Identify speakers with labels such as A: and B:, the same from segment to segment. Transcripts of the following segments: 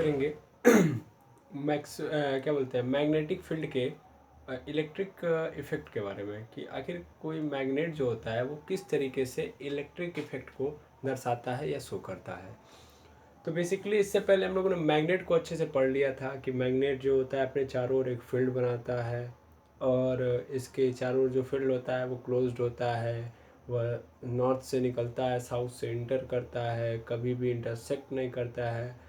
A: करेंगे क्या बोलते हैं मैग्नेटिक फील्ड के इलेक्ट्रिक इफ़ेक्ट के बारे में कि आखिर कोई मैग्नेट जो होता है वो किस तरीके से इलेक्ट्रिक इफ़ेक्ट को दर्शाता है या शो करता है। तो बेसिकली इससे पहले हम लोगों ने मैग्नेट को अच्छे से पढ़ लिया था कि मैग्नेट जो होता है अपने चारों ओर एक फील्ड बनाता है और इसके चारों ओर जो फील्ड होता है वो क्लोज्ड होता है, वह नॉर्थ से निकलता है, साउथ से इंटर करता है, कभी भी इंटरसेक्ट नहीं करता है।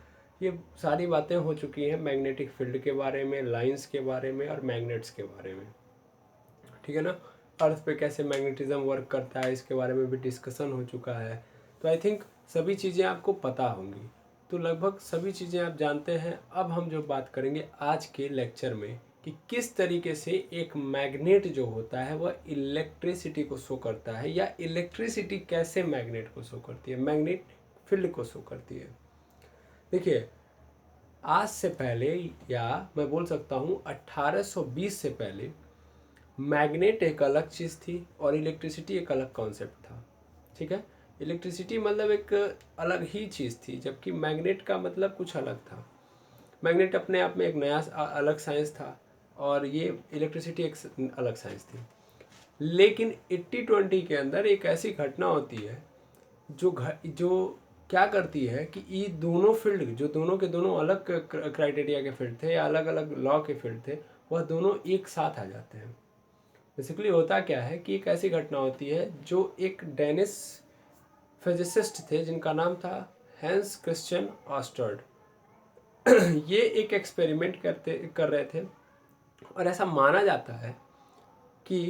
A: ये सारी बातें हो चुकी हैं मैग्नेटिक फील्ड के बारे में, लाइंस के बारे में और मैग्नेट्स के बारे में, ठीक है ना। अर्थ पे कैसे मैग्नेटिज्म वर्क करता है इसके बारे में भी डिस्कशन हो चुका है। तो आई थिंक सभी चीज़ें आपको पता होंगी, तो लगभग सभी चीज़ें आप जानते हैं। अब हम जो बात करेंगे आज के लेक्चर में कि किस तरीके से एक मैग्नेट जो होता है वह इलेक्ट्रिसिटी को शो करता है या इलेक्ट्रिसिटी कैसे मैग्नेट को शो करती है, मैग्नेट फील्ड को शो करती है। देखिए, आज से पहले या मैं बोल सकता हूँ 1820 से पहले मैग्नेट एक अलग चीज़ थी और इलेक्ट्रिसिटी एक अलग कॉन्सेप्ट था, ठीक है। इलेक्ट्रिसिटी मतलब एक अलग ही चीज़ थी, जबकि मैग्नेट का मतलब कुछ अलग था। मैग्नेट अपने आप में एक नया अलग साइंस था और ये इलेक्ट्रिसिटी एक अलग साइंस थी। लेकिन 80-20 के अंदर एक ऐसी घटना होती है जो क्या करती है कि ये दोनों फील्ड जो दोनों के दोनों अलग क्राइटेरिया के फील्ड थे या अलग अलग लॉ के फील्ड थे, वह दोनों एक साथ आ जाते हैं। बेसिकली होता क्या है कि एक ऐसी घटना होती है जो एक डेनिस फिजिसिस्ट थे जिनका नाम था हैंस क्रिश्चियन ऑस्टर्ड। ये एक एक्सपेरिमेंट कर रहे थे और ऐसा माना जाता है कि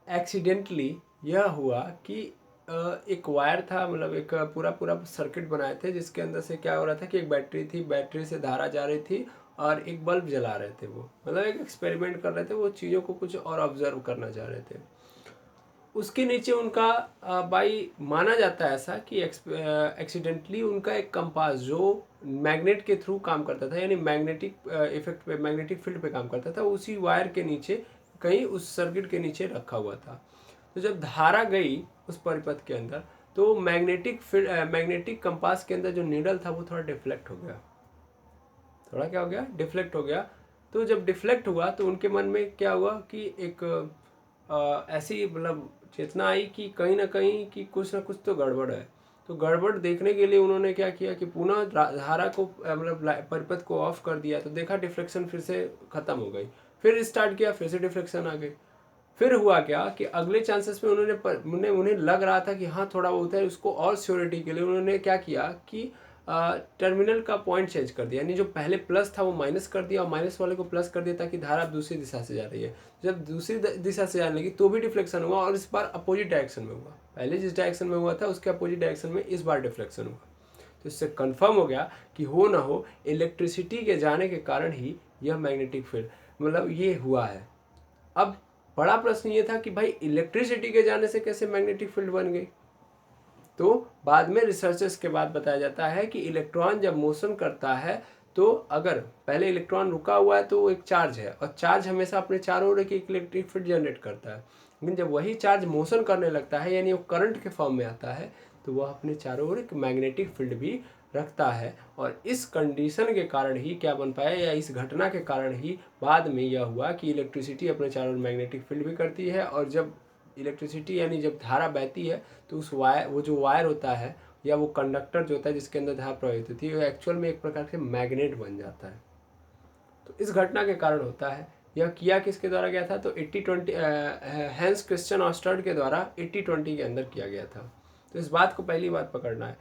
A: एक्सीडेंटली यह हुआ कि एक वायर था, मतलब एक पूरा सर्किट बनाए थे जिसके अंदर से क्या हो रहा था कि एक बैटरी थी, बैटरी से धारा जा रही थी और एक बल्ब जला रहे थे। वो मतलब एक एक्सपेरिमेंट कर रहे थे, वो चीज़ों को कुछ और ऑब्जर्व करना चाह रहे थे। उसके नीचे उनका बाई माना जाता है ऐसा कि एक्सीडेंटली उनका एक कंपास जो मैग्नेट के थ्रू काम करता था, यानी मैग्नेटिक इफेक्ट पे, मैग्नेटिक फील्ड पे काम करता था, उसी वायर के नीचे कहीं उस सर्किट के नीचे रखा हुआ था। तो जब धारा गई उस परिपथ के अंदर तो मैग्नेटिक कंपास के अंदर जो नीडल था वो थोड़ा डिफ्लेक्ट हो गया। थोड़ा क्या हो गया, डिफ्लेक्ट हो गया। तो जब डिफ्लेक्ट हुआ तो उनके मन में क्या हुआ कि एक ऐसी मतलब चेतना आई कि कहीं ना कहीं कि कुछ ना कुछ तो गड़बड़ है। तो गड़बड़ देखने के लिए उन्होंने क्या किया कि पुनः धारा को मतलब परिपथ को ऑफ कर दिया, तो देखा डिफ्लेक्शन फिर से खत्म हो गई। फिर स्टार्ट किया, फिर से डिफ्लेक्शन आ गई। फिर हुआ क्या कि अगले चांसेस में उन्हें लग रहा था कि हाँ थोड़ा बहुत है, उसको और श्योरिटी के लिए उन्होंने क्या किया कि टर्मिनल का पॉइंट चेंज कर दिया, यानी जो पहले प्लस था वो माइनस कर दिया और माइनस वाले को प्लस कर दिया ताकि धारा दूसरी दिशा से जा रही है। जब दूसरी दिशा से जाने लगी तो भी डिफ्लेक्शन हुआ और इस बार अपोजिट डायरेक्शन में हुआ। पहले जिस डायरेक्शन में हुआ था उसके अपोजिट डायरेक्शन में इस बार डिफ्लेक्शन हुआ। तो इससे कंफर्म हो गया कि हो ना हो इलेक्ट्रिसिटी के जाने के कारण ही यह मैग्नेटिक फील्ड मतलब ये हुआ है। अब बड़ा प्रश्न ये था कि भाई इलेक्ट्रिसिटी के जाने से कैसे मैग्नेटिक फील्ड बन गई। तो बाद में रिसर्चेस के बाद बताया जाता है कि इलेक्ट्रॉन जब मोशन करता है तो अगर पहले इलेक्ट्रॉन रुका हुआ है तो वो एक चार्ज है और चार्ज हमेशा अपने चारों ओर एक इलेक्ट्रिक फील्ड जनरेट करता है। लेकिन जब वही चार्ज मोशन करने लगता है यानी वो करंट के फॉर्म में आता है तो वह अपने चारों ओर एक मैग्नेटिक फील्ड भी रखता है। और इस कंडीशन के कारण ही क्या बन पाया या इस घटना के कारण ही बाद में यह हुआ कि इलेक्ट्रिसिटी अपने चारों ओर मैग्नेटिक फील्ड भी करती है और जब इलेक्ट्रिसिटी यानी जब धारा बहती है तो उस वायर वो जो वायर होता है या वो कंडक्टर जो होता है जिसके अंदर धारा प्रवाहित होती है वो एक्चुअल में एक प्रकार से मैग्नेट बन जाता है। तो इस घटना के कारण होता है। यह किया किसके द्वारा गया था, तो 80-20 हैंस क्रिश्चियन ऑस्टर्ड के द्वारा 80-20 के अंदर किया गया था। तो इस बात को पहली बात पकड़ना है।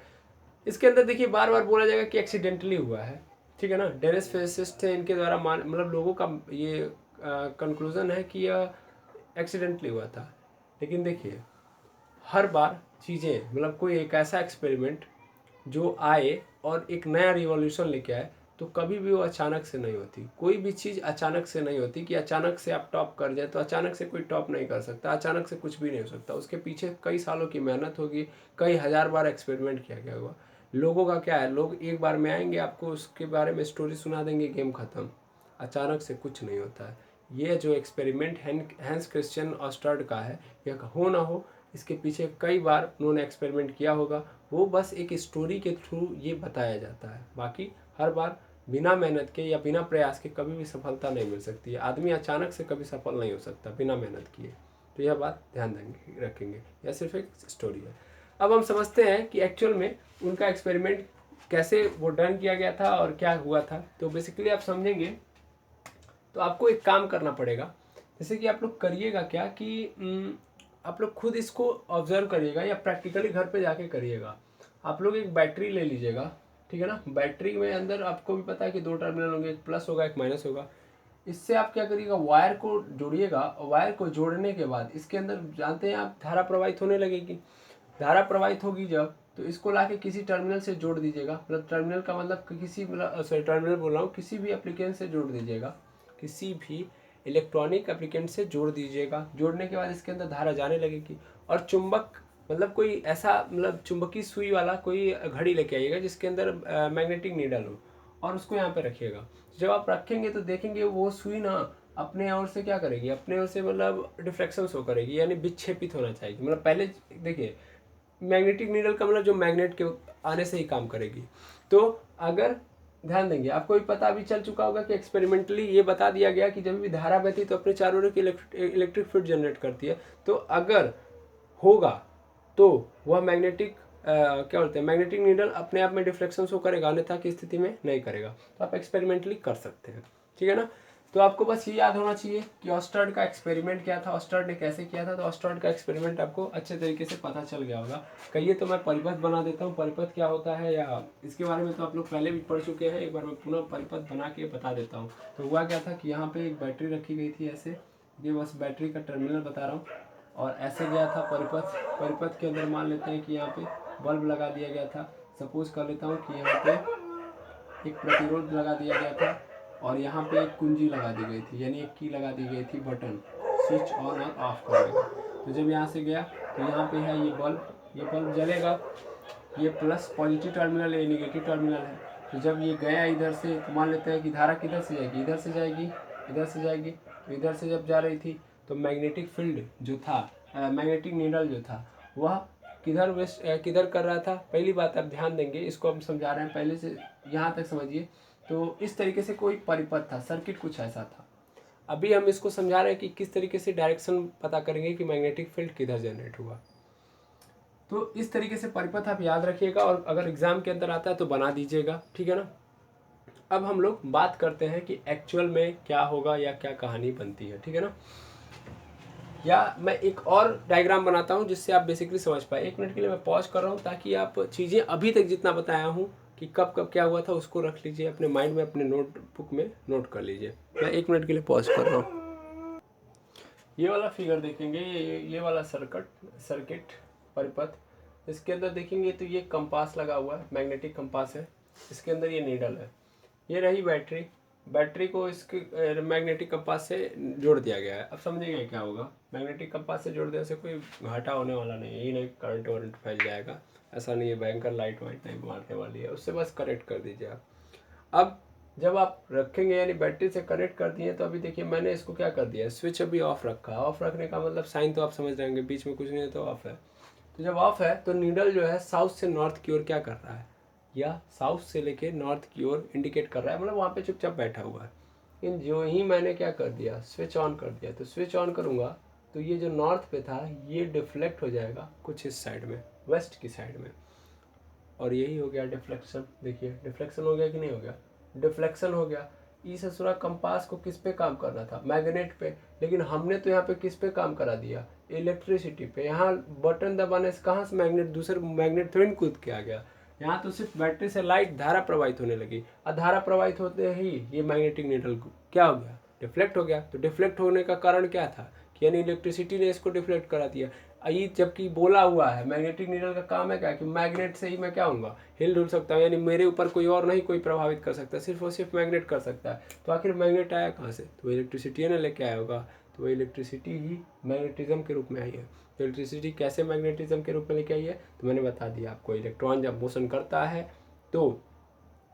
A: इसके अंदर देखिए बार बार बोला जाएगा कि एक्सीडेंटली हुआ है, ठीक है ना। डेनिस फिजिसिस्ट थे, इनके द्वारा मतलब लोगों का ये कंक्लूजन है कि यह एक्सीडेंटली हुआ था। लेकिन देखिए हर बार चीज़ें मतलब कोई एक ऐसा एक्सपेरिमेंट जो आए और एक नया रिवॉल्यूशन लेके आए तो कभी भी वो अचानक से नहीं होती। कोई भी चीज़ अचानक से नहीं होती कि अचानक से आप टॉप कर जाए, तो अचानक से कोई टॉप नहीं कर सकता, अचानक से कुछ भी नहीं हो सकता। उसके पीछे कई सालों की मेहनत होगी, कई हजार बार एक्सपेरिमेंट किया गया होगा। लोगों का क्या है, लोग एक बार में आएंगे, आपको उसके बारे में स्टोरी सुना देंगे, गेम खत्म। अचानक से कुछ नहीं होता है। ये जो एक्सपेरिमेंट हैंस क्रिश्चियन ऑस्टर्ड का है, यह हो ना हो इसके पीछे कई बार उन्होंने एक्सपेरिमेंट किया होगा, वो बस एक स्टोरी के थ्रू ये बताया जाता है। बाकी हर बार बिना मेहनत के या बिना प्रयास के कभी भी सफलता नहीं मिल सकती है। आदमी अचानक से कभी सफल नहीं हो सकता बिना मेहनत किए। तो यह बात ध्यान रखेंगे। यह सिर्फ एक स्टोरी है। अब हम समझते हैं कि एक्चुअल में उनका एक्सपेरिमेंट कैसे वो डन किया गया था और क्या हुआ था। तो बेसिकली आप समझेंगे तो आपको एक काम करना पड़ेगा। जैसे कि आप लोग करिएगा क्या कि आप लोग खुद इसको ऑब्जर्व करिएगा या प्रैक्टिकली घर पे जाके करिएगा। आप लोग एक बैटरी ले लीजिएगा, ठीक है ना। बैटरी में अंदर आपको भी पता है कि 2 टर्मिनल होंगे, एक प्लस होगा एक माइनस होगा। इससे आप क्या करिएगा, वायर को जोड़िएगा। वायर को जोड़ने के बाद इसके अंदर जानते हैं आप धारा प्रवाहित होने लगेगी। धारा प्रवाहित होगी जब, तो इसको लाके किसी टर्मिनल से जोड़ दीजिएगा। मतलब टर्मिनल का मतलब किसी टर्मिनल बोल रहा हूँ, किसी भी एप्लीकेंट से जोड़ दीजिएगा, किसी भी इलेक्ट्रॉनिक एप्लीकेंट से जोड़ दीजिएगा। जोड़ने के बाद इसके अंदर धारा जाने लगेगी। और चुंबक मतलब कोई ऐसा मतलब चुंबकीय सुई वाला कोई घड़ी लेके आइएगा जिसके अंदर मैग्नेटिक नीडल हो, और उसको यहाँ पे रखिएगा। जब आप रखेंगे तो देखेंगे वो सुई ना अपने ओर से क्या करेगी, अपने ओर से मतलब डिफ्लेक्शन शो करेगी, यानी विक्षेपित होना चाहिए। मतलब पहले देखिए, मैग्नेटिक नीडल का मतलब जो मैग्नेट के आने से ही काम करेगी। तो अगर ध्यान देंगे, आपको भी पता अभी चल चुका होगा कि एक्सपेरिमेंटली ये बता दिया गया कि जब भी धारा बहती तो अपने चारों ओर की इलेक्ट्रिक फील्ड जनरेट करती है। तो अगर होगा तो वह मैग्नेटिक क्या बोलते हैं, मैग्नेटिक नीडल अपने आप में डिफ्लेक्शन शो करेगा, अन्यथा की स्थिति में नहीं करेगा। तो आप एक्सपेरिमेंटली कर सकते हैं, ठीक है ना। तो आपको बस ये याद होना चाहिए कि ऑस्टर्ड का एक्सपेरिमेंट क्या था, ऑस्टर्ड ने कैसे किया था। तो ऑस्टर्ड का एक्सपेरिमेंट आपको अच्छे तरीके से पता चल गया होगा। कहिए तो मैं परिपथ बना देता हूँ, परिपथ क्या होता है या इसके बारे में तो आप लोग पहले भी पढ़ चुके हैं। एक बार मैं पुनः परिपथ बना के बता देता हूँ। तो हुआ क्या था कि यहाँ पे एक बैटरी रखी गई थी ऐसे, ये बस बैटरी का टर्मिनल बता रहा हूँ, और ऐसे गया था परिपथ। परिपथ के अंदर मान लेते हैं कि यहाँ पे बल्ब लगा दिया गया था। सपोज कर लेता हूँ कि यहाँ पे एक प्रतिरोध लगा दिया गया था, और यहाँ पे एक कुंजी लगा दी गई थी, यानी एक की लगा दी गई थी, बटन स्विच ऑन और ऑफ करने का। तो जब यहाँ से गया तो यहाँ पे है ये बल्ब जलेगा। ये प्लस पॉजिटिव टर्मिनल है, ये निगेटिव टर्मिनल है। तो जब ये गया इधर से, तो मान लेते हैं कि धारा किधर से जाएगी, इधर से जाएगी, इधर से जाएगी। तो इधर से जब जा रही थी तो मैग्नेटिक फील्ड जो था, मैग्नेटिक नीडल जो था, वह किधर कर रहा था। पहली बात आप ध्यान देंगे, इसको हम समझा रहे हैं, पहले से यहाँ तक समझिए। तो इस तरीके से कोई परिपथ था, सर्किट कुछ ऐसा था। अभी हम इसको समझा रहे हैं कि किस तरीके से डायरेक्शन पता करेंगे कि मैग्नेटिक फील्ड किधर जनरेट हुआ। तो इस तरीके से परिपथ आप याद रखिएगा, और अगर एग्जाम के अंदर आता है तो बना दीजिएगा, ठीक है ना। अब हम लोग बात करते हैं कि एक्चुअल में क्या होगा या क्या कहानी बनती है, ठीक है ना। या मैं एक और डायग्राम बनाता हूँ जिससे आप बेसिकली समझ पाए। 1 मिनट के लिए मैं पॉज कर रहा हूँ ताकि आप चीज़ें अभी तक जितना बताया हूँ कि कब कब क्या हुआ था उसको रख लीजिए अपने माइंड में, अपने नोटबुक में नोट कर लीजिए। मैं 1 मिनट के लिए पॉज कर रहा हूँ। ये वाला फिगर देखेंगे, ये वाला सर्किट परिपथ, इसके अंदर देखेंगे तो ये कंपास लगा हुआ है, मैग्नेटिक कंपास है। इसके अंदर ये नीडल है, ये रही बैटरी को इसके मैग्नेटिक कंपास से जोड़ दिया गया है। अब समझिएगा क्या होगा, मैग्नेटिक कंपास से जोड़ देने से कोई घाटा होने वाला नहीं है, ये नहीं करंट वरंट फैल जाएगा, ऐसा नहीं है, भयंकर लाइट वाइट नहीं मारने वाली है, उससे बस कनेक्ट कर दीजिए आप। अब जब आप रखेंगे यानी बैटरी से कनेक्ट कर दिए, तो अभी देखिए मैंने इसको क्या कर दिया है, स्विच अभी ऑफ रखा है। ऑफ रखने का मतलब साइन तो आप समझ रहे होंगे, बीच में कुछ नहीं है तो ऑफ है। तो जब ऑफ है तो नीडल जो है साउथ से नॉर्थ की ओर क्या कर रहा है, या साउथ से लेके नॉर्थ की ओर इंडिकेट कर रहा है, मतलब वहाँ पे चुपचाप बैठा हुआ है। लेकिन जो ही मैंने क्या कर दिया, स्विच ऑन कर दिया, तो स्विच ऑन करूँगा तो ये जो नॉर्थ पे था ये डिफ्लेक्ट हो जाएगा कुछ इस साइड में, वेस्ट की साइड में, और यही हो गया डिफ्लेक्शन। देखिए डिफ्लेक्शन हो गया कि नहीं हो गया, डिफ्लेक्शन हो गया। इस ससुरा कंपास को किस पे काम करना था, मैग्नेट पे, लेकिन हमने तो यहाँ पे किस पे काम करा दिया, इलेक्ट्रिसिटी पे। यहाँ बटन दबाने से कहाँ से मैग्नेट, दूसरे मैग्नेट थोड़ी कूद के आ गया, यहाँ तो सिर्फ बैटरी से लाइट धारा प्रवाहित होने लगी, और धारा प्रवाहित होते ही ये मैग्नेटिक नीडल को क्या हो गया, डिफ्लेक्ट हो गया। तो डिफ्लेक्ट होने का कारण क्या था कि यानी इलेक्ट्रिसिटी ने इसको डिफ्लेक्ट करा दिया। ये जबकि बोला हुआ है मैग्नेटिक नीडल का काम है क्या कि मैग्नेट से ही मैं क्या हूँगा, हिल डुल सकता हूँ, यानी मेरे ऊपर कोई और नहीं कोई प्रभावित कर सकता, सिर्फ और सिर्फ मैग्नेट कर सकता है। तो आखिर मैग्नेट आया कहाँ से, तो इलेक्ट्रिसिटी ने लेके आया होगा। तो इलेक्ट्रिसिटी ही मैग्नेटिज्म के रूप में आई है। तो इलेक्ट्रिसिटी कैसे मैग्नेटिज्म के रूप में लेके आई है, तो मैंने बता दिया आपको। इलेक्ट्रॉन जब मोशन करता है तो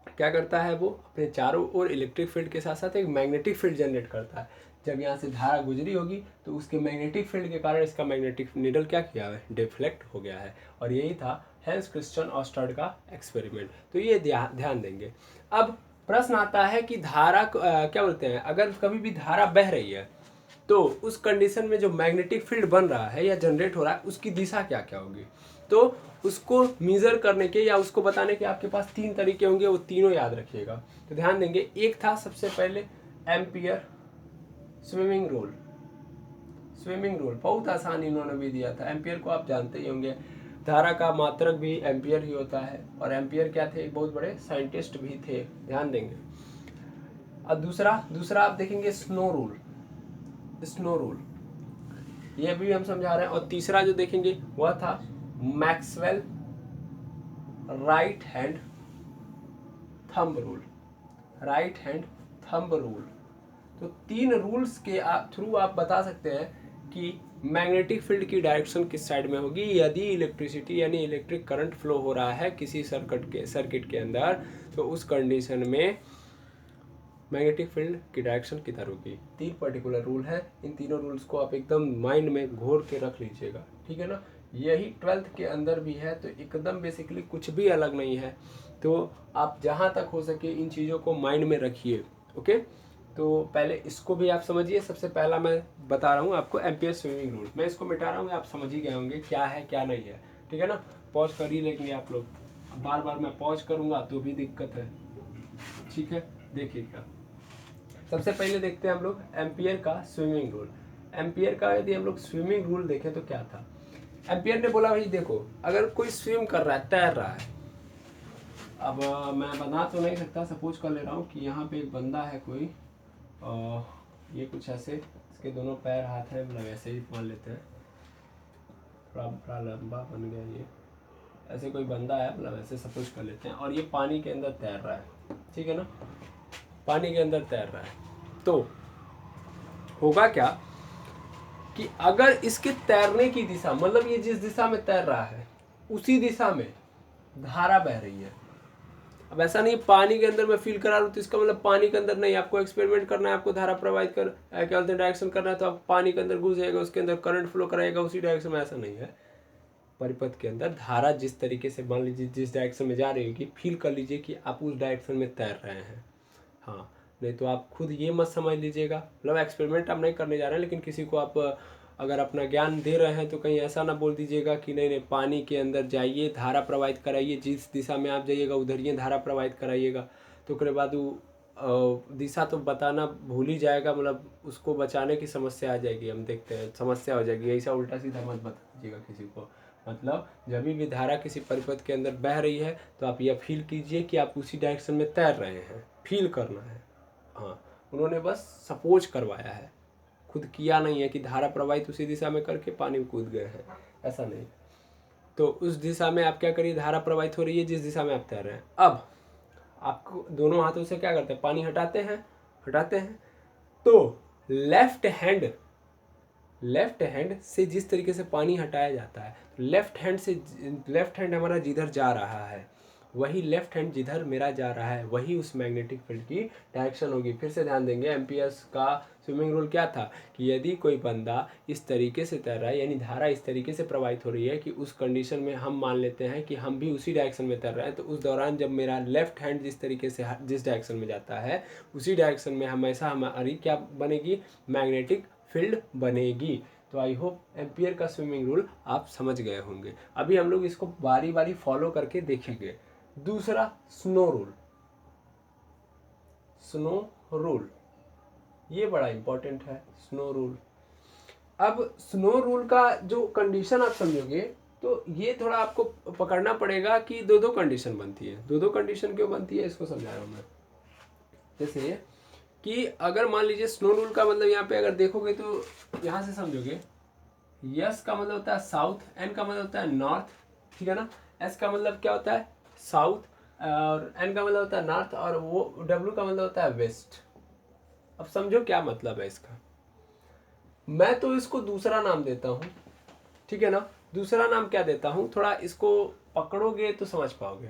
A: क्या करता है, वो अपने चारों ओर इलेक्ट्रिक फील्ड के साथ साथ एक मैग्नेटिक फील्ड जनरेट करता है। जब यहाँ से धारा गुजरी होगी तो उसके मैग्नेटिक फील्ड के कारण इसका मैग्नेटिक नीडल क्या किया है, डिफ्लेक्ट हो गया है। और यही था हैंस क्रिस्टियन ऑस्टर्ड का एक्सपेरिमेंट। तो ये ध्यान देंगे। अब प्रश्न आता है कि धारा क्या बोलते हैं, अगर कभी भी धारा बह रही है तो उस कंडीशन में जो मैग्नेटिक फील्ड बन रहा है या जनरेट हो रहा है उसकी दिशा क्या क्या होगी। तो उसको मेजर करने के या उसको बताने के आपके पास 3 तरीके होंगे, वो तीनों याद रखिएगा। तो ध्यान देंगे, एक था सबसे पहले ampere swimming rule. Swimming rule बहुत आसान इन्होंने भी दिया था। एम्पियर को आप जानते ही होंगे, धारा का मात्रक भी एम्पियर ही होता है, और एम्पियर क्या थे, एक बहुत बड़े साइंटिस्ट भी थे, ध्यान देंगे। अब दूसरा आप देखेंगे स्नो रूल। स्नो रूल ये भी हम समझा रहे हैं। और तीसरा जो देखेंगे वह था Maxwell right hand thumb rule. Right hand thumb rule. तो 3 रूल्स के थ्रू आप बता सकते हैं कि मैग्नेटिक फील्ड की डायरेक्शन किस साइड में होगी यदि इलेक्ट्रिसिटी यानी इलेक्ट्रिक करंट फ्लो हो रहा है किसी सर्किट के अंदर, तो उस कंडीशन में मैग्नेटिक फील्ड की डायरेक्शन किधर होगी। 3 पर्टिकुलर रूल है। इन तीनों रूल्स को आप एकदम माइंड में घोर के रख लीजिएगा, ठीक है ना। यही 12th के अंदर भी है, तो एकदम बेसिकली कुछ भी अलग नहीं है। तो आप जहाँ तक हो सके इन चीज़ों को माइंड में रखिए, ओके। तो पहले इसको भी आप समझिए। सबसे पहला मैं बता रहा हूँ आपको एम्पियर स्विमिंग रूल। मैं इसको मिटा रहा हूँ, आप समझ ही गए होंगे क्या है क्या नहीं है, ठीक है ना। पॉज कर ही लेंगे आप लोग, बार बार मैं पॉज करूँगा तो भी दिक्कत है, ठीक है। देखिएगा, सबसे पहले देखते हैं हम लोग एम्पियर का स्विमिंग रूल। एम्पियर का यदि हम लोग स्विमिंग रूल देखें तो क्या था। एम्पियर ने बोला भाई देखो, अगर कोई स्विम कर रहा है, तैर रहा है, अब मैं बना तो नहीं सकता, सपोज कर ले रहा हूँ कि यहाँ पे एक बंदा है कोई, ये कुछ ऐसे, इसके दोनों पैर हाथ हैं, मतलब ऐसे ही मान लेते हैं, थोड़ा लंबा बन गया ये, ऐसे कोई बंदा है, मतलब ऐसे सपोज कर लेते हैं, और ये पानी के अंदर तैर रहा है, ठीक है ना, पानी के अंदर तैर रहा है। तो होगा क्या कि अगर इसके तैरने की दिशा, मतलब ये जिस दिशा में तैर रहा है उसी दिशा में धारा बह रही है। अब ऐसा नहीं पानी के अंदर मैं फील करा रहा हूँ तो इसका मतलब पानी के अंदर नहीं, आपको एक्सपेरिमेंट करना है, आपको धारा प्रवाहित कर क्या बोलते हैं डायरेक्शन करना है, तो आप पानी के अंदर घुस जाएगा, उसके अंदर करंट फ्लो कराएगा उसी डायरेक्शन में, ऐसा नहीं है। परिपथ के अंदर धारा जिस तरीके से, मान लीजिए जिस डायरेक्शन में जा रही होगी, फील कर लीजिए कि आप उस डायरेक्शन में तैर रहे हैं। हाँ, नहीं तो आप खुद ये मत समझ लीजिएगा, मतलब एक्सपेरिमेंट आप नहीं करने जा रहे हैं, लेकिन किसी को आप अगर अपना ज्ञान दे रहे हैं तो कहीं ऐसा ना बोल दीजिएगा कि नहीं नहीं पानी के अंदर जाइए, धारा प्रवाहित कराइए, जिस दिशा में आप जाइएगा उधर ही धारा प्रवाहित कराइएगा, तो उसके बाद वो दिशा तो बताना भूल ही जाएगा, मतलब उसको बचाने की समस्या आ जाएगी, हम देखते हैं समस्या हो जाएगी। ऐसा उल्टा सीधा मत बता दीजिएगा किसी को। मतलब जब भी धारा किसी परिपथ के अंदर बह रही है तो आप यह फील कीजिए कि आप उसी डायरेक्शन में तैर रहे हैं, फील करना है। हाँ, उन्होंने बस सपोज करवाया है, खुद किया नहीं है कि धारा प्रवाहित उसी दिशा में करके पानी में कूद गए हैं, ऐसा नहीं। तो उस दिशा में आप क्या करिए, धारा प्रवाहित हो रही है जिस दिशा में आप तैर रहे हैं। अब आपको दोनों हाथों से क्या करते हैं, पानी हटाते हैं तो लेफ्ट हैंड से जिस तरीके से पानी हटाया जाता है, लेफ्ट हैंड हमारा जिधर जा रहा है वही लेफ्ट हैंड जिधर मेरा जा रहा है वही उस मैग्नेटिक फील्ड की डायरेक्शन होगी। फिर से ध्यान देंगे, एम्पियर्स का स्विमिंग रूल क्या था कि यदि कोई बंदा इस तरीके से तैर रहा है, यानी धारा इस तरीके से प्रवाहित हो रही है कि उस कंडीशन में हम मान लेते हैं कि हम भी उसी डायरेक्शन में तैर रहे हैं, तो उस दौरान जब मेरा लेफ्ट हैंड जिस तरीके से जिस डायरेक्शन में जाता है उसी डायरेक्शन में हमेशा हमारी क्या बनेगी, मैग्नेटिक फील्ड बनेगी। तो आई होप एम्पियर का स्विमिंग रूल आप समझ गए होंगे। अभी हम लोग इसको बारी बारी फॉलो करके देखेंगे। दूसरा स्नो रूल, ये बड़ा इंपॉर्टेंट है स्नो रूल। अब स्नो रूल का जो कंडीशन आप समझोगे तो ये थोड़ा आपको पकड़ना पड़ेगा कि दो कंडीशन बनती है। दो कंडीशन क्यों बनती है इसको समझा रहा हूँ मैं। जैसे कि अगर मान लीजिए स्नो रूल का मतलब यहाँ पे अगर देखोगे तो यहाँ से समझोगे, यस का मतलब होता है साउथ, एन का मतलब होता है नॉर्थ, ठीक है ना, एस का मतलब क्या होता है साउथ, और एन का मतलब होता है नॉर्थ, और वो डब्ल्यू का मतलब होता है वेस्ट। अब समझो क्या मतलब है इसका। मैं तो इसको दूसरा नाम देता हूँ, ठीक है ना। दूसरा नाम क्या देता हूँ, थोड़ा इसको पकड़ोगे तो समझ पाओगे।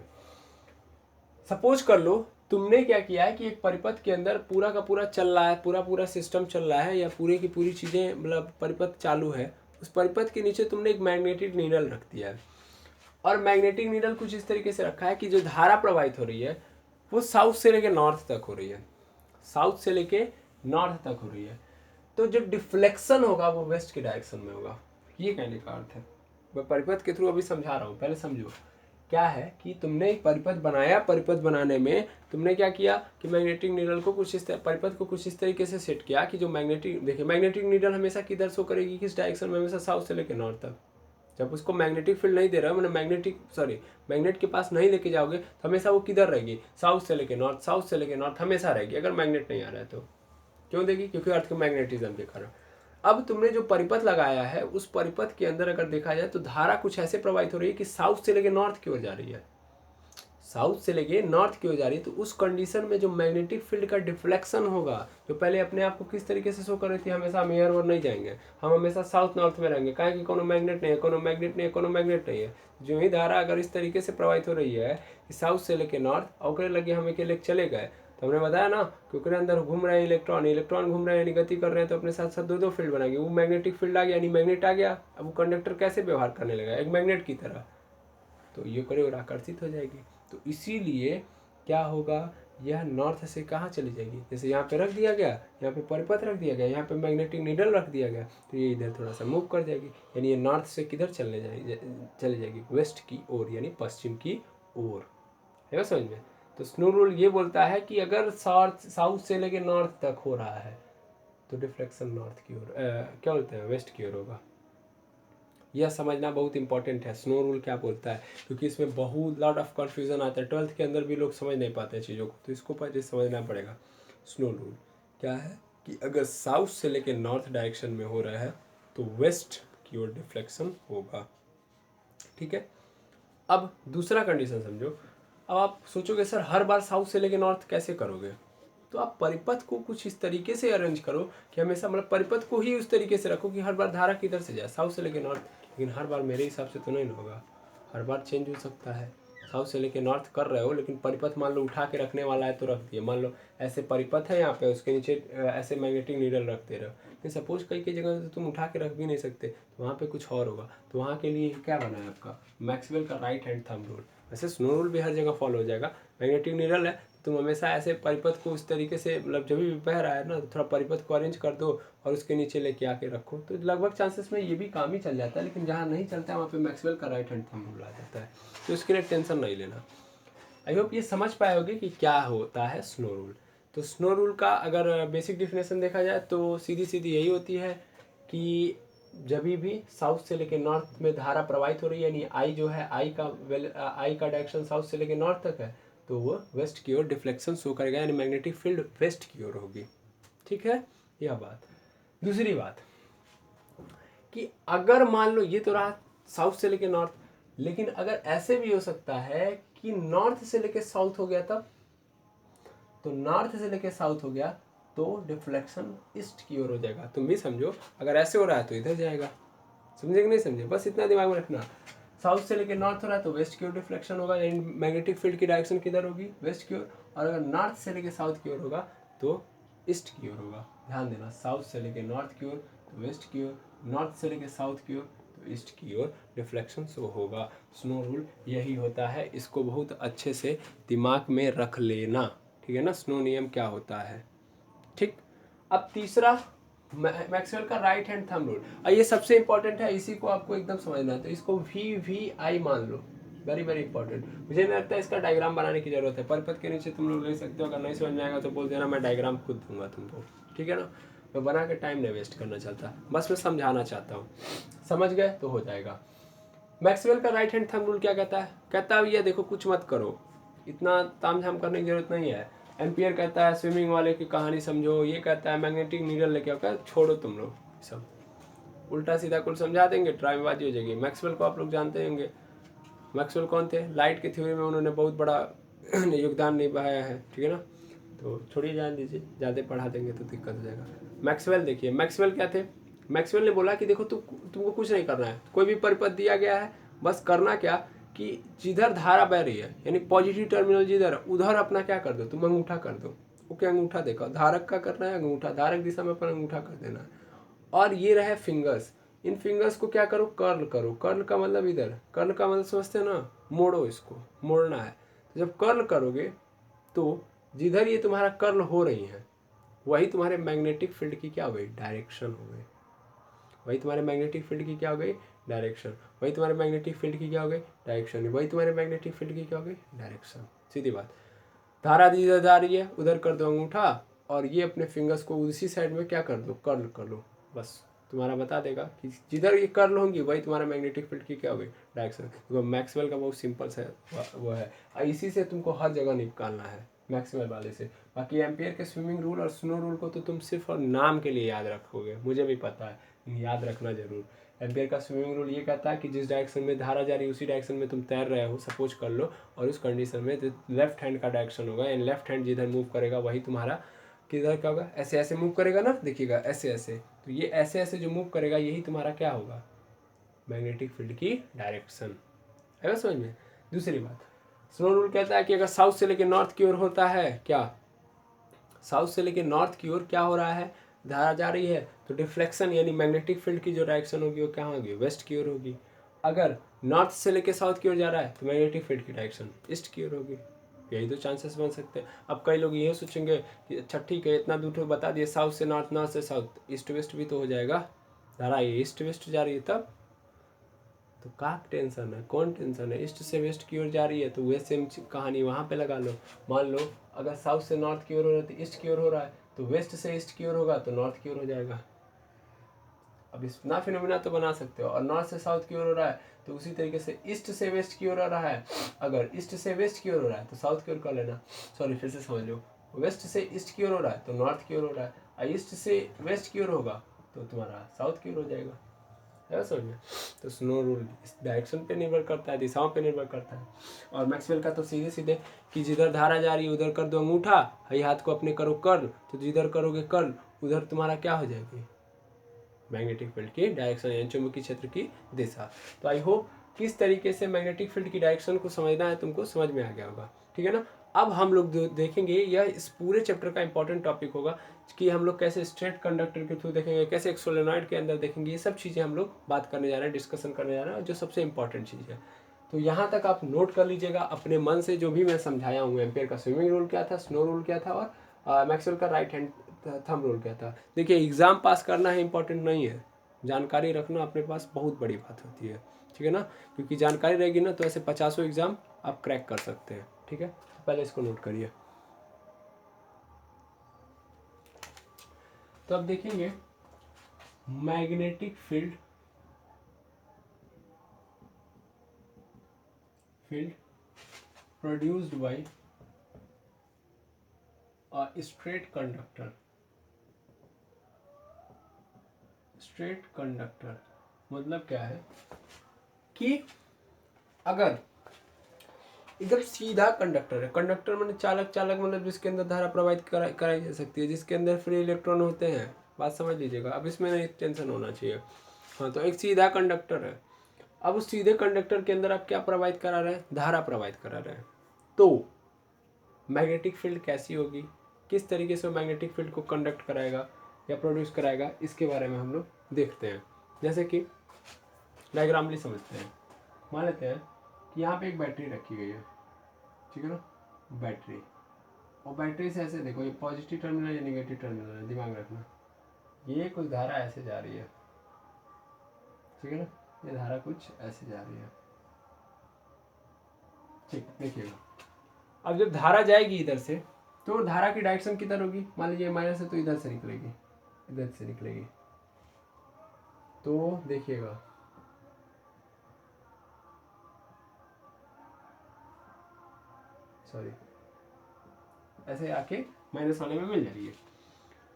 A: सपोज कर लो तुमने क्या किया है कि एक परिपथ के अंदर पूरा का पूरा चल रहा है, पूरा सिस्टम चल रहा है, या पूरी की पूरी चीज़ें मतलब परिपथ चालू है, उस परिपथ के नीचे तुमने एक मैग्नेटिक नीडल रख दिया है, और मैग्नेटिक नीडल कुछ इस तरीके से रखा है कि जो धारा प्रवाहित हो रही है वो साउथ से लेके नॉर्थ तक हो रही है, साउथ से लेके नॉर्थ तक हो रही है, तो जो डिफ्लेक्शन होगा वो वेस्ट की डायरेक्शन में होगा। ये कहने का अर्थ है। मैं परिपथ के थ्रू अभी समझा रहा हूँ, पहले समझो। क्या है कि तुमने एक परिपथ बनाया, परिपथ बनाने में तुमने क्या किया कि मैग्नेटिक नीडल को कुछ इस परिपथ को कुछ इस तरीके से सेट किया कि जो मैग्नेटिक, देखिए मैग्नेटिक नीडल हमेशा किधर शो करेगी, किस डायरेक्शन में, हमेशा साउथ से लेकर नॉर्थ तक। जब उसको मैग्नेटिक फील्ड नहीं दे रहा है, मैंने मैग्नेट के पास नहीं लेके जाओगे तो हमेशा वो किधर रहेगी, साउथ से लेके नॉर्थ, साउथ से लेके नॉर्थ हमेशा रहेगी, अगर मैग्नेट नहीं आ रहा है तो। क्यों देगी? क्योंकि अर्थ के मैग्नेटिज्म के कारण। अब तुमने जो परिपथ लगाया है उस परिपथ के अंदर अगर देखा जाए तो धारा कुछ ऐसे प्रवाहित हो रही है कि साउथ से लेके नॉर्थ की ओर जा रही है, साउथ से लेके नॉर्थ की ओर जा रही है। तो उस कंडीशन में जो मैग्नेटिक फील्ड का डिफ्लेक्शन होगा, जो पहले अपने आप को किस तरीके से शो कर रही थी, हमेशा हम एयर और नहीं जाएंगे, हम हमेशा साउथ नॉर्थ में रहेंगे, कहें कि कोनो मैग्नेट नहीं है, कोनो मैग्नेट नहीं है, कोनो मैग्नेट नहीं है। जो ही धारा अगर इस तरीके से प्रवाहित हो रही है कि साउथ से लेके नॉर्थ, और लगे हम अकेले चले गए, तो हमने बताया ना कि उसके अंदर घूम रहे हैं इलेक्ट्रॉन, इलेक्ट्रॉन घूम रहे हैं यानी गति कर रहे हैं, तो अपने साथ साथ दो फील्ड बनाएंगे। वो मैग्नेटिक फील्ड आ गया यानी मैग्नेट आ गया, अब वो कंडक्टर कैसे व्यवहार करने लगा, एक मैग्नेट की तरह, तो ये करे और आकर्षित हो जाएगी। तो इसीलिए क्या होगा, यह नॉर्थ से कहाँ चली जाएगी, जैसे यहाँ पे रख दिया गया, यहाँ पे परिपथ रख दिया गया, यहाँ पे मैग्नेटिक नीडल रख दिया गया, तो ये इधर थोड़ा सा मूव कर जाएगी, यानी ये नॉर्थ से किधर चले चली जाएगी, वेस्ट की ओर, यानी पश्चिम की ओर। है समझ में? तो स्नो रूल ये बोलता है कि अगर साउथ से लेके नॉर्थ तक हो रहा है तो डिफ्लेक्शन नॉर्थ की ओर, क्या बोलते हैं, वेस्ट की ओर होगा। यह समझना बहुत इंपॉर्टेंट है, स्नो रूल क्या बोलता है, क्योंकि इसमें बहुत लॉट ऑफ कन्फ्यूजन आता है, 12th के अंदर भी लोग समझ नहीं पाते चीज़ों को, तो इसको पहले समझना पड़ेगा। स्नो रूल क्या है कि अगर साउथ से लेके नॉर्थ डायरेक्शन में हो रहा है तो वेस्ट की ओर डिफ्लेक्शन होगा। ठीक है। अब दूसरा कंडीशन समझो। अब आप सोचोगे सर हर बार साउथ से लेके नॉर्थ कैसे करोगे, तो आप परिपथ को कुछ इस तरीके से अरेंज करो कि हमेशा परिपथ को ही उस तरीके से रखो कि हर बार धारा किधर से जाए, साउथ से लेके नॉर्थ। लेकिन हर बार मेरे हिसाब से तो नहीं होगा, हर बार चेंज हो सकता है। साउथ से लेके नॉर्थ कर रहे हो, लेकिन परिपथ मान लो उठा के रखने वाला है तो रख दिए, मान लो ऐसे परिपथ है यहाँ पे, उसके नीचे ऐसे मैग्नेटिक नीडल रखते रहो, लेकिन सपोज कई जगह तो तुम उठा के रख भी नहीं सकते, तो वहाँ पे कुछ और होगा। तो वहाँ के लिए क्या बना है आपका मैक्सवेल का राइट हैंड थंब रूल। वैसे स्नो रूल भी हर जगह फॉलो हो जाएगा। मैग्नेटिक नीडल है, तुम हमेशा ऐसे परिपथ को उस तरीके से, जब भी बह रहा है ना, तो थोड़ा परिपथ को अरेंज कर दो और उसके नीचे लेके आके रखो, तो लगभग चांसेस में ये भी काम ही चल जाता है। लेकिन जहाँ नहीं चलता है वहाँ पे मैक्सवेल का राइट हैंड थंब रूल आ जाता है, तो इसके लिए टेंशन नहीं लेना। आई होप ये समझ पाओगे कि क्या होता है स्नो रूल। तो स्नो रूल का अगर बेसिक डिफिनेशन देखा जाए तो सीधी सीधी यही होती है कि जब भी साउथ से लेके नॉर्थ में धारा प्रवाहित हो रही है, यानी आई जो है, आई का डायरेक्शन साउथ से लेके नॉर्थ तक है, तो वो वेस्ट की ओर डिफ्लेक्शन शो करेगा, यानी मैग्नेटिक फील्ड वेस्ट की ओर होगी। ठीक है, यह बात। दूसरी बात कि अगर मान लो ये तो रहा साउथ से लेके नॉर्थ, लेकिन अगर ऐसे भी हो सकता है कि नॉर्थ से लेके साउथ हो गया, तब तो नॉर्थ से लेके साउथ हो गया तो डिफ्लेक्शन ईस्ट की ओर हो जाएगा। तुम भी समझो, अगर ऐसे हो रहा है तो इधर जाएगा। समझे कि नहीं समझे? बस इतना दिमाग में रखना। साउथ से लेके नॉर्थ हो रहा है तो वेस्ट की ओर डिफ्लेक्शन होगा, यानी मैग्नेटिक फील्ड की डायरेक्शन किधर होगी, वेस्ट की ओर। और अगर नॉर्थ से लेके साउथ की ओर होगा तो ईस्ट की ओर होगा। ध्यान देना, साउथ से लेके नॉर्थ की ओर तो वेस्ट की ओर, नॉर्थ से लेके साउथ की ओर तो ईस्ट की ओर डिफ्लेक्शन शो होगा। स्नो रूल यही होता है, इसको बहुत अच्छे से दिमाग में रख लेना। ठीक है ना, स्नो नियम क्या होता है। ठीक। अब तीसरा मैक्सवेल का राइट हैंड थंब रूल, और ये सबसे इंपॉर्टेंट है, इसी को आपको एकदम समझना है। तो इसको VVI मान लो, वेरी वेरी इंपॉर्टेंट। मुझे नहीं लगता है इसका डायग्राम बनाने की जरूरत है, परिपथ के नीचे तुम लोग ले सकते हो, अगर नहीं समझ में आएगा तो बोल देना, मैं डायग्राम खुद दूंगा तुमको। ठीक है ना, मैं बना के टाइम नहीं वेस्ट करना चाहता, बस मैं समझाना चाहता हूँ। समझ गए तो हो जाएगा। मैक्सवेल का राइट हैंड थंब रूल क्या कहता है? कहता है भैया देखो कुछ मत करो, इतना ताम झाम करने की जरूरत नहीं है। एम्पियर कहता है स्विमिंग वाले की कहानी समझो, ये कहता है मैग्नेटिक नीडल लेके आओ, कहता छोड़ो तुम लोग सब, उल्टा सीधा कुल समझा देंगे, ड्रामेबाजी हो जाएगी। मैक्सवेल को आप लोग जानते होंगे। मैक्सवेल कौन थे? लाइट की थ्योरी में उन्होंने बहुत बड़ा योगदान निभाया है। ठीक है ना, तो छोड़िए, जान दीजिए, ज़्यादा पढ़ा देंगे तो दिक्कत हो जाएगा। मैक्सवेल देखिए, मैक्सवेल क्या थे? मैक्सवेल ने बोला कि देखो तुमको कुछ नहीं करना है, कोई भी परिपथ दिया गया है, बस करना क्या कि जिधर धारा बह रही है, यानी पॉजिटिव टर्मिनल जिधर है उधर अपना क्या कर दो, तुम अंगूठा कर दो। ओके, अंगूठा देखो, धारक का करना है, अंगूठा धारक दिशा में अपन अंगूठा कर देना है। और ये रहे फिंगर्स, इन फिंगर्स को क्या करो, कर्ल करो। कर्ल का मतलब इधर, कर्ल का मतलब समझते हैं ना, मोड़ो, इसको मोड़ना है। तो जब कर्ल करोगे तो जिधर ये तुम्हारा कर्ल हो रही है वही तुम्हारे मैग्नेटिक फील्ड की क्या हो गई, डायरेक्शन हो गई। वही तुम्हारे मैग्नेटिक फील्ड की क्या हो गई, डायरेक्शन। वही तुम्हारे मैग्नेटिक फील्ड की क्या हो गई, डायरेक्शन। वही तुम्हारे मैग्नेटिक फील्ड की क्या हो गई, डायरेक्शन। सीधी बात। धारा जिधर जा रही है उधर कर दो अंगूठा, और ये अपने फिंगर्स को उसी साइड में क्या कर दो, कर्ल कर लो। बस तुम्हारा बता देगा कि जिधर ये कर्ल होंगी वही तुम्हारा मैग्नेटिक फील्ड की क्या होगी, डायरेक्शन। तो मैक्सवेल का बहुत सिंपल सा वो है, इसी से तुमको हर जगह निकालना है, मैक्सवेल वाले से। बाकी एम्पियर के स्विमिंग रूल और स्नो रूल को तो तुम सिर्फ और नाम के लिए याद रखोगे, मुझे भी पता है, याद रखना जरूर। एम्पियर का स्विमिंग रूल ये कहता है कि जिस डायरेक्शन में धारा जा रही है उसी डायरेक्शन में तुम तैर रहे हो, सपोज कर लो, और उस कंडीशन में जो लेफ्ट हैंड का डायरेक्शन होगा, एंड लेफ्ट हैंड जिधर मूव करेगा वही तुम्हारा किधर क्या होगा, ऐसे ऐसे मूव करेगा ना, देखिएगा ऐसे ऐसे, तो ये ऐसे ऐसे जो मूव करेगा यही तुम्हारा क्या होगा, मैग्नेटिक फील्ड की डायरेक्शन। है ना समझ में। दूसरी बात, स्नो रूल कहता है कि अगर साउथ से लेकर नॉर्थ की ओर होता है, क्या साउथ से लेकर नॉर्थ की ओर क्या हो रहा है, धारा जा रही है, तो डिफ्लेक्शन यानी मैग्नेटिक फील्ड की जो डायरेक्शन होगी वो क्या होगी, वेस्ट की ओर होगी। अगर नॉर्थ से लेकर साउथ की ओर जा रहा है तो मैग्नेटिक फील्ड की डायरेक्शन ईस्ट की ओर होगी। यही तो चांसेस बन सकते हैं। अब कई लोग ये सोचेंगे कि अच्छा ठीक है, इतना दूर तो बता दिए, साउथ से नॉर्थ, नॉर्थ से साउथ, ईस्ट वेस्ट भी तो हो जाएगा, धारा ये ईस्ट वेस्ट जा रही है तब तो का टेंशन है, कौन टेंशन है, ईस्ट से वेस्ट की ओर जा रही है तो वह सेम कहानी वहाँ पे लगा लो। मान लो अगर साउथ से नॉर्थ की ओर हो रहा है तो ईस्ट की ओर हो रहा है, तो वेस्ट से ईस्ट की ओर होगा तो नॉर्थ की ओर हो जाएगा। अब इतना फिनोमिना तो बना सकते हो। और नॉर्थ से साउथ की ओर हो रहा है तो उसी तरीके से ईस्ट से वेस्ट की ओर हो रहा है, अगर ईस्ट से वेस्ट की ओर हो रहा है तो साउथ की ओर कर लेना, सॉरी फिर से समझ लो, वेस्ट से ईस्ट की ओर हो रहा है तो नॉर्थ की ओर हो रहा है, और ईस्ट से वेस्ट की ओर होगा तो तुम्हारा साउथ की ओर हो जाएगा। है समझ में। तो स्नो रूल इस डायरेक्शन पे निर्भर करता है, दिशाओं पे निर्भर करता है। और मैक्सवेल का तो सीधे सीधे कि जिधर धारा जा रही है उधर कर दो अंगूठा, ये हाथ को अपने करो कर्ल, तो जिधर करोगे कर्ल उधर तुम्हारा क्या हो जाएगी, मैग्नेटिक फील्ड की डायरेक्शन यानी चुंबकीय क्षेत्र की दिशा। तो आई होप किस तरीके से मैग्नेटिक फील्ड की डायरेक्शन को समझना है तुमको समझ में आ गया होगा, ठीक है ना। अब हम लोग देखेंगे, यह इस पूरे चैप्टर का इंपॉर्टेंट टॉपिक होगा कि हम लोग कैसे स्ट्रेट कंडक्टर के थ्रू देखेंगे, कैसे एक सोलेनॉइड के अंदर देखेंगे, ये सब चीज़ें हम लोग बात करने जा रहे हैं, डिस्कशन करने जा रहे हैं, जो सबसे इंपॉर्टेंट चीज़ है। तो यहाँ तक आप नोट कर लीजिएगा अपने मन से, जो भी मैं समझाया हूँ, एम्पियर का स्विमिंग रूल क्या था, स्नो रूल क्या था, और मैक्सवेल का राइट हैंड थंब रूल क्या था। देखिए एग्जाम पास करना है इंपॉर्टेंट नहीं है, जानकारी रखना अपने पास बहुत बड़ी बात होती है, ठीक है ना। क्योंकि जानकारी रहेगी ना तो ऐसे 50 एग्जाम आप क्रैक कर सकते हैं, ठीक है। तो पहले इसको नोट करिए। तो अब देखेंगे magnetic field produced by straight conductor. Straight conductor मतलब क्या है कि अगर एकदम सीधा कंडक्टर है, कंडक्टर मतलब चालक, चालक मतलब जिसके अंदर धारा प्रवाहित कराई जा सकती है, जिसके अंदर फ्री इलेक्ट्रॉन होते हैं, बात समझ लीजिएगा। अब इसमें नहीं टेंशन होना चाहिए। हाँ, तो एक सीधा कंडक्टर है। अब उस सीधे कंडक्टर के अंदर आप क्या प्रवाहित करा रहे हैं, धारा प्रवाहित करा रहे हैं। तो मैग्नेटिक फील्ड कैसी होगी, किस तरीके से मैग्नेटिक फील्ड को कंडक्ट कराएगा या प्रोड्यूस कराएगा, इसके बारे में हम लोग देखते हैं। जैसे कि डायग्रामली समझते हैं। मान लेते हैं कि यहाँ पे एक बैटरी रखी गई है, ठीक है ना, बैटरी, और बैटरी से ऐसे देखो, ये पॉजिटिव टर्मिनल या निगेटिव टर्मिनल है, दिमाग रखना। ये कुछ धारा ऐसे जा रही है, ठीक है ना, ये धारा कुछ ऐसे जा रही है, ठीक, देखिएगा। अब जब धारा जाएगी इधर से तो धारा की डायरेक्शन किधर होगी, मान लीजिए माइनस है तो इधर से निकलेगी, इधर से निकलेगी। तो देखिएगा सॉरी, ऐसे आके माइनस वाले में मिल जाएगी।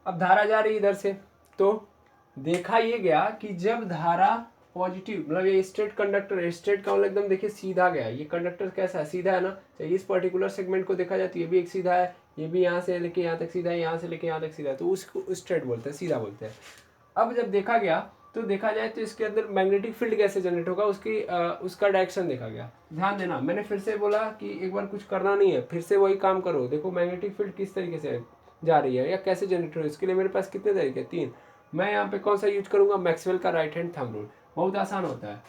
A: अब धारा जा रही है इधर से, तो देखा ये गया कि जब धारा पॉजिटिव, मतलब ये स्ट्रेट कंडक्टर है, स्ट्रेट का मतलब एकदम देखिए सीधा गया। ये कंडक्टर कैसा है, सीधा है ना। चाहिए इस पर्टिकुलर सेगमेंट को देखा जाए तो ये भी एक सीधा है, ये भी यहाँ से लेके यहाँ तक सीधा है, यहाँ से लेके यहाँ तक सीधा है, तो उसको स्ट्रेट बोलते हैं, सीधा बोलते हैं। अब जब देखा गया तो देखा जाए तो इसके अंदर मैग्नेटिक फील्ड कैसे जनरेट होगा, उसका डायरेक्शन देखा गया। ध्यान देना, मैंने फिर से बोला कि एक बार कुछ करना नहीं है, फिर से वही काम करो। देखो मैग्नेटिक फील्ड किस तरीके से जा रही है या कैसे जनरेट हो रही है, इसके लिए मेरे पास कितने तरीके, 3। मैं यहाँ पे कौन सा यूज करूंगा, मैक्सवेल का राइट हैंड थंब रूल, बहुत आसान होता है।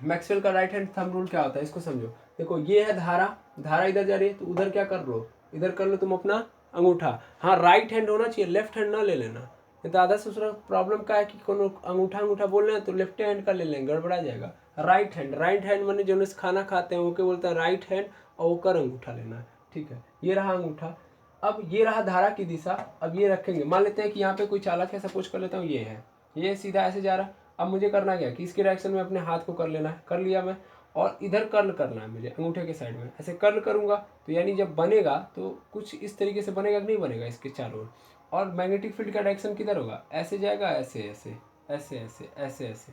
A: मैक्सवेल का राइट हैंड थंब रूल क्या होता है इसको समझो। देखो ये है धारा, धारा इधर जा रही है तो उधर क्या कर लो, इधर कर लो तुम अपना अंगूठा। हाँ राइट हैंड होना चाहिए, लेफ्ट हैंड ना ले लेना। नहीं तो आधा दूसरा प्रॉब्लम क्या है कि कोनो अंगूठा अंगूठा बोल रहे हैं तो लेफ्ट हैंड का ले लेंगे, गड़बड़ा जाएगा। राइट हैंड मैंने जो खाना खाते हैं वो क्या बोलते हैं, राइट हैंड और वो कर अंगूठा लेना है। ठीक है, ये रहा अंगूठा। अब ये रहा धारा की दिशा। अब ये रखेंगे, मान लेते हैं कि यहाँ पे कोई चालक है, सपोज कर लेता हूँ ये है, ये सीधा ऐसे जा रहा है। अब मुझे करना क्या कि इसके डायरेक्शन में अपने हाथ को कर लेना है, कर लिया मैं। और इधर कर्ल करना है मुझे अंगूठे के साइड में, ऐसे कर्ल करूंगा तो यानी जब बनेगा तो कुछ इस तरीके से बनेगा कि नहीं बनेगा इसके चारों ओर। और मैग्नेटिक फील्ड का डायरेक्शन किधर होगा, ऐसे जाएगा, ऐसे ऐसे ऐसे ऐसे ऐसे ऐसे।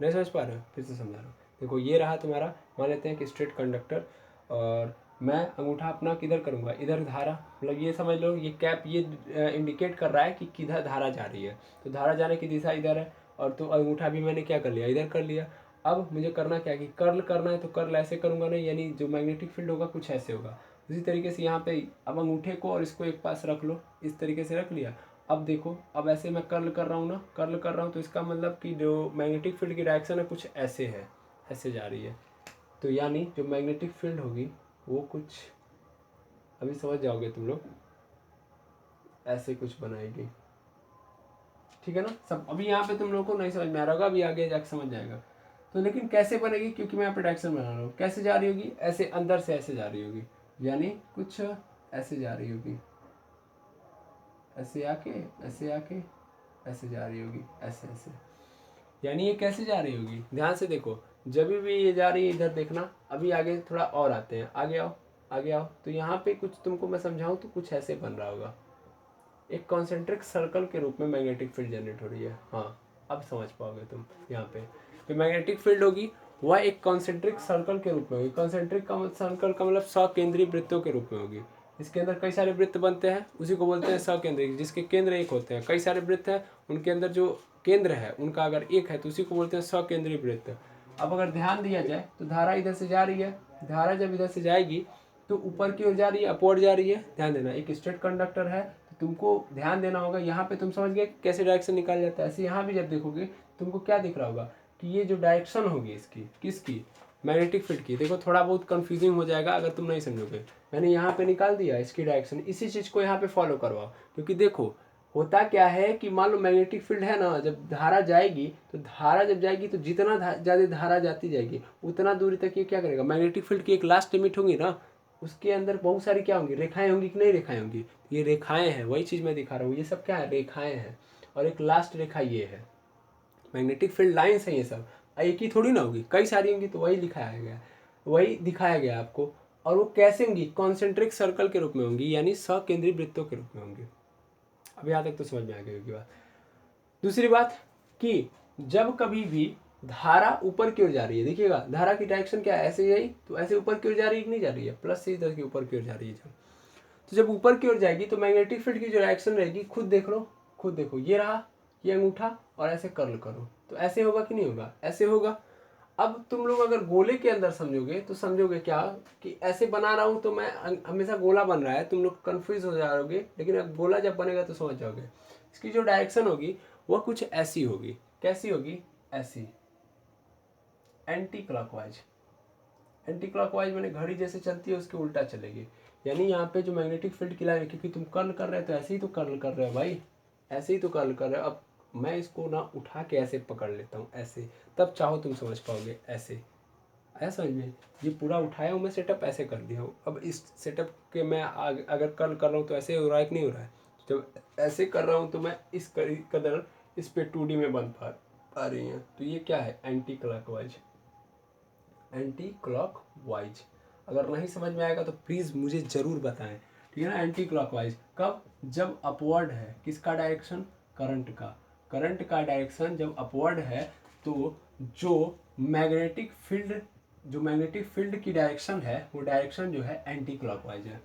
A: नहीं समझ पा रहे हो, फिर से समझा रहा हूँ। देखो ये रहा तुम्हारा, मान लेते हैं कि स्ट्रेट कंडक्टर, और मैं अंगूठा अपना किधर करूँगा, इधर धारा, मतलब ये समझ लो ये कैप ये इंडिकेट कर रहा है कि किधर धारा जा रही है। तो धारा जाने की दिशा इधर है, और तो अंगूठा भी मैंने क्या कर लिया, इधर कर लिया। अब मुझे करना क्या कि कर्ल करना है, तो कर्ल ऐसे करूँगा नहीं, यानी जो मैग्नेटिक फील्ड होगा कुछ ऐसे होगा। उसी तरीके से यहाँ पे अब अंगूठे को और इसको एक पास रख लो, इस तरीके से रख लिया। अब देखो, अब ऐसे मैं कर्ल कर रहा हूँ ना, कर्ल कर रहा हूँ, तो इसका मतलब कि जो मैग्नेटिक फील्ड की डायरेक्शन है कुछ ऐसे है, ऐसे जा रही है। तो यानी जो मैग्नेटिक फील्ड होगी वो कुछ, अभी समझ जाओगे तुम लोग, ऐसे कुछ बनाएगी। ठीक है ना सब, अभी यहाँ पे तुम लोग को नहीं समझ में आ रहा होगा, अभी आगे जाके समझ जाएगा। तो लेकिन कैसे बनेगी, क्योंकि मैं यहाँ पे डायरेक्शन बना रहा हूँ, कैसे जा रही होगी, ऐसे अंदर से ऐसे जा रही होगी, यानी कुछ ऐसे जा रही होगी, ऐसे आके ऐसे आके ऐसे जा रही होगी, ऐसे ऐसे। यानी ये कैसे जा रही होगी, ध्यान से देखो, जब भी ये जा रही है इधर देखना। अभी आगे थोड़ा और आते हैं, आगे आओ आगे आओ। तो यहाँ पे कुछ तुमको मैं समझाऊँ तो कुछ ऐसे बन रहा होगा, एक कॉन्सेंट्रिक सर्कल के रूप में मैग्नेटिक फील्ड जनरेट हो रही है। हाँ अब समझ पाओगे तुम। यहाँ पे जो मैग्नेटिक फील्ड होगी वह एक कॉन्सेंट्रिक सर्कल के रूप में होगी। कॉन्सेंट्रिक सर्कल का मतलब सकेंद्रीय वृत्तों के रूप में होगी। इसके अंदर कई सारे वृत्त बनते हैं, उसी को बोलते हैं सकेंद्रिक, जिसके केंद्र एक होते हैं। कई सारे वृत्त हैं, उनके अंदर जो केंद्र है उनका अगर एक है तो उसी को बोलते हैं सकेंद्रीय वृत्त। अब अगर ध्यान दिया जाए तो धारा इधर से जा रही है, धारा जब इधर से जाएगी तो ऊपर की ओर जा रही है, अपवर्ड जा रही है। ध्यान देना, एक स्ट्रेट कंडक्टर है तो तुमको ध्यान देना होगा। यहाँ पे तुम समझ गए कैसे डायरेक्शन निकाल जाता है। ऐसे यहाँ भी जब देखोगे तुमको क्या दिख रहा होगा कि ये जो डायरेक्शन होगी इसकी, किसकी, मैग्नेटिक फील्ड की। देखो थोड़ा बहुत कंफ्यूजिंग हो जाएगा अगर तुम नहीं समझोगे। मैंने यहाँ पे निकाल दिया इसकी डायरेक्शन, इसी चीज़ को यहाँ पे फॉलो करवाओ। क्योंकि देखो होता क्या है कि मान लो मैग्नेटिक फील्ड है ना, जब धारा जाएगी तो धारा जब जाएगी तो जितना ज़्यादा धारा जाती जाएगी उतना दूरी तक ये क्या करेगा, मैग्नेटिक फील्ड की एक लास्ट लिमिट होगी ना, उसके अंदर बहुत सारी क्या होंगी, रेखाएं होंगी कि नहीं रेखाएं होंगी। ये रेखाएं हैं, वही चीज़ मैं दिखा रहा हूँ, ये सब क्या है, रेखाएं हैं। और एक लास्ट रेखा ये है, मैग्नेटिक फील्ड लाइन्स हैं ये सब। एक ही थोड़ी ना होगी, कई सारी होंगी, तो वही लिखाया गया, वही दिखाया गया आपको। और वो कैसे होंगी, कॉन्सेंट्रिक सर्कल के रूप में होंगी, यानी सकेंद्रीय वृत्तों के रूप में होंगी। अब यहाँ तक तो समझ में आ गई होगी बात। दूसरी बात कि जब कभी भी धारा ऊपर की ओर जा रही है, देखिएगा धारा की डायरेक्शन क्या है, ऐसे यही तो ऐसे ऊपर की ओर जा रही है कि नहीं जा रही है, प्लस से इधर की ऊपर की ओर जा रही है जब। तो जब ऊपर की ओर जाएगी तो मैग्नेटिक फील्ड की जो डायरेक्शन रहेगी, खुद देख लो, खुद देखो, ये रहा ये अंगूठा, और ऐसे कर्ल करो तो ऐसे होगा कि नहीं होगा, ऐसे होगा। अब तुम लोग अगर गोले के अंदर समझोगे तो समझोगे क्या कि ऐसे बना रहा हूँ तो मैं हमेशा गोला बन रहा है, तुम लोग कंफ्यूज हो जाओगे। लेकिन अब गोला जब बनेगा तो समझ जाओगे। इसकी जो डायरेक्शन होगी वह कुछ ऐसी होगी, कैसी होगी, ऐसी, एंटी क्लॉकवाइज। एंटी क्लॉकवाइज मैंने घड़ी जैसे चलती है उसके उल्टा चलेगी। यानी यहाँ पे जो मैग्नेटिक फील्ड की लाइन है, क्योंकि तुम कर्ल कर रहे हो तो ऐसे ही तो कर्ल कर रहे हो भाई, ऐसे ही तो कर्ल कर रहे हो। अब मैं इसको ना उठा के ऐसे पकड़ लेता हूँ ऐसे, तब चाहो तुम समझ पाओगे। ऐसे आया समझ में, ये पूरा उठाया हूँ मैं, सेटअप ऐसे कर दिया हूँ। अब इस सेटअप के मैं अगर कर्ल कर रहा हूँ तो ऐसे हो रहा है कि नहीं हो रहा है। जब ऐसे कर रहा हूँ तो मैं इस कदर इस पे 2D में बन पा रही है। तो ये क्या है, एंटी क्लॉकवाइज, एंटी क्लॉकवाइज। अगर नहीं समझ में आएगा तो प्लीज़ मुझे ज़रूर बताएं, ठीक है ना। एंटी क्लॉकवाइज कब, जब अपवर्ड है, किसका डायरेक्शन, करंट का, करंट का डायरेक्शन जब अपवर्ड है तो जो मैग्नेटिक फील्ड, जो मैग्नेटिक फील्ड की डायरेक्शन है वो डायरेक्शन जो है एंटी क्लॉकवाइज है।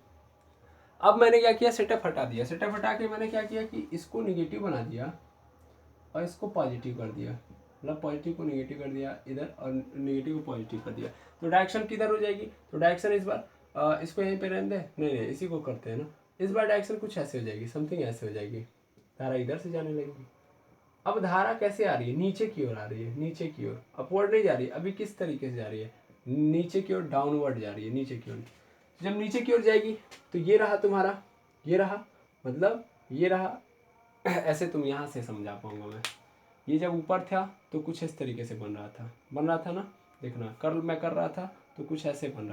A: अब मैंने क्या किया, सेटअप हटा दिया, सेटअप हटा के मैंने क्या किया कि इसको निगेटिव बना दिया और इसको पॉजिटिव कर दिया, मतलब पॉजिटिव को निगेटिव कर दिया इधर और निगेटिव को पॉजिटिव कर दिया। तो डायरेक्शन किधर हो जाएगी, तो डायरेक्शन इस बार इसको यहीं पे रहने दे, नहीं इसी को करते हैं ना। इस बार डायरेक्शन कुछ ऐसे हो जाएगी, समथिंग ऐसे हो जाएगी, धारा इधर से जाने लगेगी। अब धारा कैसे आ रही है, नीचे की ओर आ रही है, नीचे की ओर, अपवर्ड नहीं जा रही है। अभी किस तरीके से जा रही है, नीचे की ओर, डाउनवर्ड जा रही है, नीचे की ओर। जब नीचे की ओर जाएगी तो ये रहा तुम्हारा, ये रहा, मतलब ये रहा ऐसे तुम यहाँ से समझा पाऊंगा मैं। ये जब ऊपर था तो कुछ इस तरीके से बन रहा था ना, देखना कर्ल मैं कर रहा था तो कुछ ऐसे बन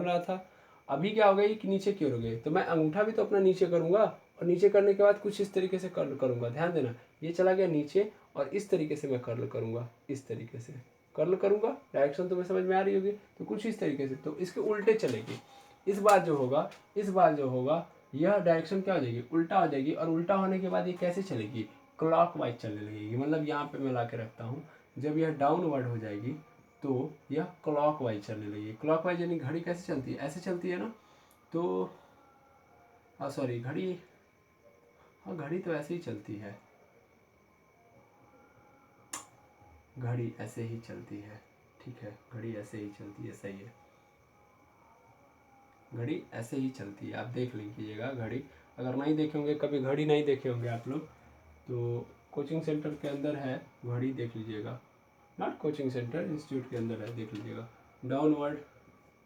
A: रहा था। अभी क्या हो गई कि नीचे की ओर हो गई, तो मैं अंगूठा भी तो अपना नीचे करूँगा, और नीचे करने के बाद कुछ इस तरीके से कर्ल करूँगा। ध्यान देना, ये चला गया नीचे, और इस तरीके से मैं कर्ल करूँगा, इस तरीके से कर्ल करूँगा। डायरेक्शन तुम्हें समझ में आ रही होगी, तो कुछ इस तरीके से, तो इसके उल्टे चलेगी। इस बार जो होगा यह डायरेक्शन क्या हो जाएगी, उल्टा हो जाएगी, और उल्टा होने के बाद ये कैसे चलेगी, क्लॉकवाइज चलने लगेगी। मतलब यहाँ पे मैं ला के रखता हूँ, जब यह डाउनवर्ड हो जाएगी तो यह क्लॉकवाइज चलने लगेगी। क्लॉकवाइज यानी घड़ी कैसे चलती है, ऐसे चलती है ना, तो सॉरी घड़ी, हाँ घड़ी तो ऐसे ही चलती है, घड़ी ऐसे ही चलती है, ठीक है, घड़ी ऐसे ही चलती है, सही है, घड़ी ऐसे ही चलती है। आप देख लीजिएगा घड़ी, अगर नहीं देखे होंगे, कभी घड़ी नहीं देखे होंगे आप लोग, तो कोचिंग सेंटर के अंदर है घड़ी, देख लीजिएगा, नॉट कोचिंग सेंटर, इंस्टीट्यूट के अंदर है, देख लीजिएगा, डाउनवर्ड,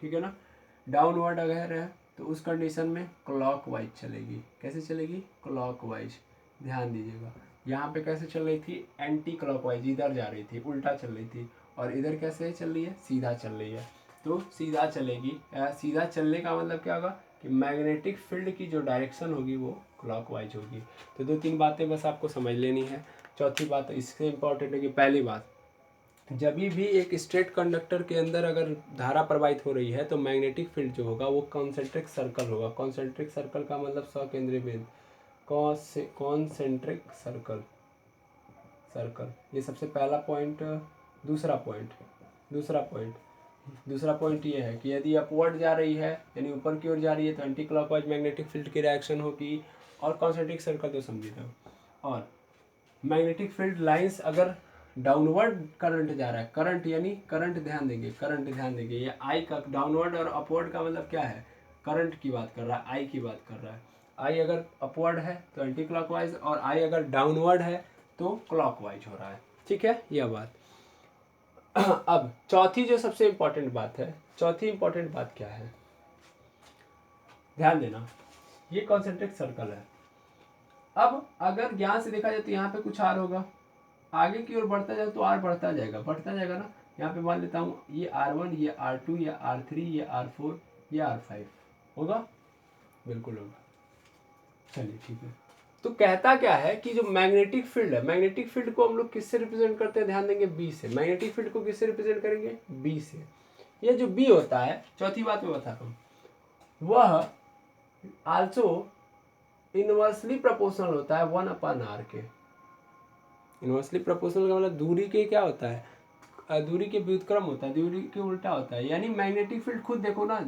A: ठीक है ना। डाउनवर्ड अगर है तो उस कंडीशन में क्लॉकवाइज चलेगी। कैसे चलेगी, क्लॉकवाइज। ध्यान दीजिएगा, यहाँ पे कैसे चल रही थी, एंटी क्लॉकवाइज, इधर जा रही थी, उल्टा चल रही थी, और इधर कैसे चल रही है, सीधा चल रही है। तो सीधा चलेगी, सीधा चलने का मतलब क्या होगा कि मैग्नेटिक फील्ड की जो डायरेक्शन होगी वो क्लॉकवाइज होगी। तो 2-3 बातें बस आपको समझ लेनी है। चौथी बात इससे इम्पॉर्टेंट है कि पहली बात, जब भी एक स्ट्रेट कंडक्टर के अंदर अगर धारा प्रवाहित हो रही है तो मैग्नेटिक फील्ड जो होगा वो कॉन्सेंट्रिक सर्कल होगा। कॉन्सेंट्रिक सर्कल का मतलब सकेंद्रीय बिंदु, कॉन्सेंट्रिक सर्कल, सर्कल, ये सबसे पहला पॉइंट। दूसरा पॉइंट ये है कि यदि अपवर्ड जा रही है यानी ऊपर की ओर जा रही है तो एंटी क्लॉकवाइज मैग्नेटिक फील्ड की रिएक्शन होगी, और कॉन्सेंट्रिक सर्कल तो समझिए था। और मैग्नेटिक फील्ड लाइंस अगर डाउनवर्ड करंट जा रहा है, करंट यानी करंट, ध्यान देंगे, ये आई का डाउनवर्ड और अपवर्ड का मतलब क्या है, करंट की बात कर रहा है, आई की बात कर रहा है। आई अगर अपवर्ड है तो एंटी क्लॉकवाइज, और आई अगर डाउनवर्ड है तो क्लॉकवाइज हो रहा है, ठीक है, यह बात। अब चौथी जो सबसे इंपॉर्टेंट बात है, क्या है, ध्यान देना, ये कॉन्सेंट्रिक सर्कल है। अब अगर यहाँ से देखा जाए तो यहाँ पे कुछ आर होगा, आगे की ओर बढ़ता जाए तो आर बढ़ता जाएगा ना। यहाँ पे मान लेता हूँ ये R1, ये R2, ये R3, ये R4, ये R5 होगा, बिल्कुल होगा। चलिए ठीक है, तो कहता क्या है कि जो मैग्नेटिक फील्ड है, मैग्नेटिक फील्ड को हम लोग किससे रिप्रेजेंट करते हैं, ध्यान देंगे, बी से। मैग्नेटिक फील्ड को किससे रिप्रेजेंट करेंगे, बी से। ये जो बी होता है, चौथी बात मैं बता रहा हूँ, वह आल्सो इनवर्सली प्रोपोर्शनल होता है 1/r के। इनवर्सली प्रोपोर्शनल का मतलब दूरी के क्या होता है, दूरी के व्युत्क्रम होता है, दूरी के उल्टा होता है। यानी मैग्नेटिक फील्ड खुद देखो ना,